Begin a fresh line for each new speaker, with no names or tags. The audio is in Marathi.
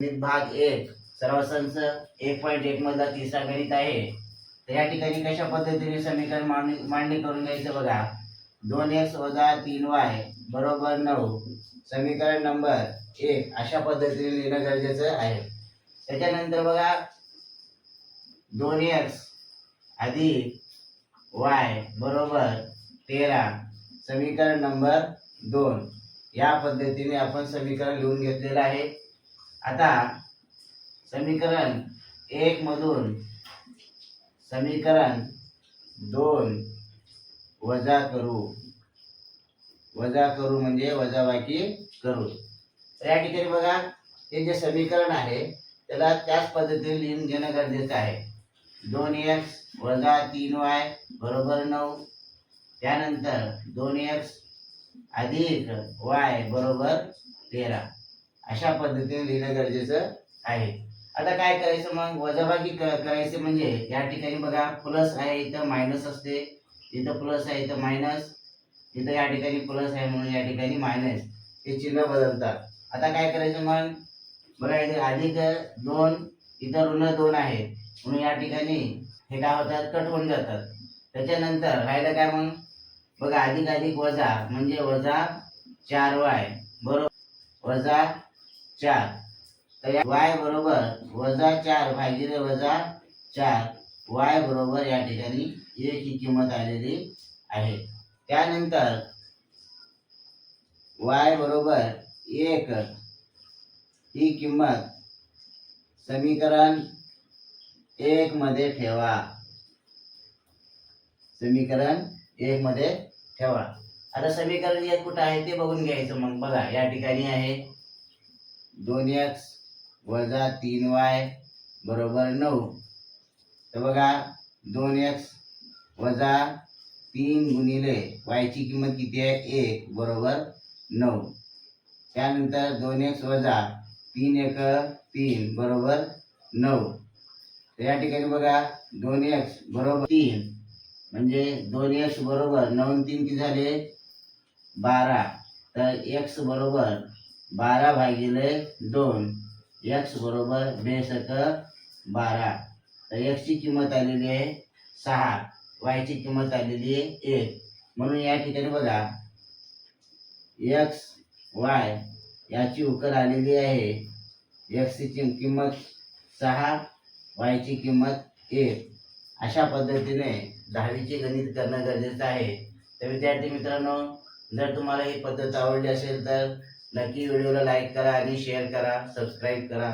भाग 1 सराव संच 1.1 मधला तिसरा गणित आहे। तर या ठिकाणी कशा पद्धतीने समीकरण मांडणी करून घ्यायचं बघा। 2x - 3y बरोबर 9 समीकरण नंबर 1 अशा पद्धतीने लिहिणं गरजेचं आहे। त्याच्यानंतर बघा 2x अधिक y बरोबर 13 समीकरण नंबर 2 या पद्धतीने आपण समीकरण लिहून घेतलेलं आहे। आता समीकरण 1 मधून समीकरण 2 वजा करू म्हणजे वजाबाकी करू। तर या ठिकाणी बघा हे जे समीकरण आहे त्याला त्याच पद्धतीने लिहून घेणं गरजेचं आहे। 2x - 3y बरोबर 9 त्यानंतर 2x अधिक y बरोबर 13 अशा पद्धतीने लिहिणं गरजेचं आहे। आता काय करायचं मग वजाबाकी करायचं म्हणजे या ठिकाणी बघा प्लस आहे इथं मायनस असते, इथं प्लस आहे इथं मायनस, इथं या ठिकाणी प्लस आहे म्हणून या ठिकाणी मायनस हे चिन्ह बदलतात। आता काय करायचं मग बघा इथे अधिक 2 इथं ऋण 2 आहे म्हणून या ठिकाणी हे काय होतात कट होऊन जातात। त्याच्यानंतर राहिलं काय मग बघा अधिक अधिक वजा म्हणजे वजा 4y बरोबर वजा 4 तर y बरोबर वजा 4 भागिले वजा 4 y बरोबर या ठिकाणी 1 ही किंमत आलेली आहे। त्यानंतर y बरोबर 1 ही किंमत समीकरण 1 मध्ये ठेवा, समीकरण 1 मध्ये ठेवा। आता समीकरण 1 कुठं आहे ते बघून घ्यायचं। मग बघा या ठिकाणी आहे 2x - 3y बरोबर 9 तर बघा 2x - 3 गुणिले y ची किंमत किती आहे 1 बरोबर 9 त्यानंतर 2x - 3 1 3 बरोबर 9 तर या ठिकाणी बघा 2x बरोबर 3 म्हणजे 2x बरोबर 9 3 किती झाले 12 तर x बरोबर 12 भागिले 2 x बरोबर 12 तर x ची किंमत आलेली आहे 6 y ची किंमत आलेली आहे 1 म्हणून या ठिकाणी बघा x y याची उकल आलेली आहे। x ची किंमत 6 y ची किंमत 1 अशा पद्धतीने 10वी चे गणित करणं गरजेचं आहे। तर विद्यार्थी मित्रांनो जर तुम्हाला ही पद्धत आवडली असेल तर नक्की व्हिडिओला लाईक करा आणि शेअर करा, सबस्क्राईब करा।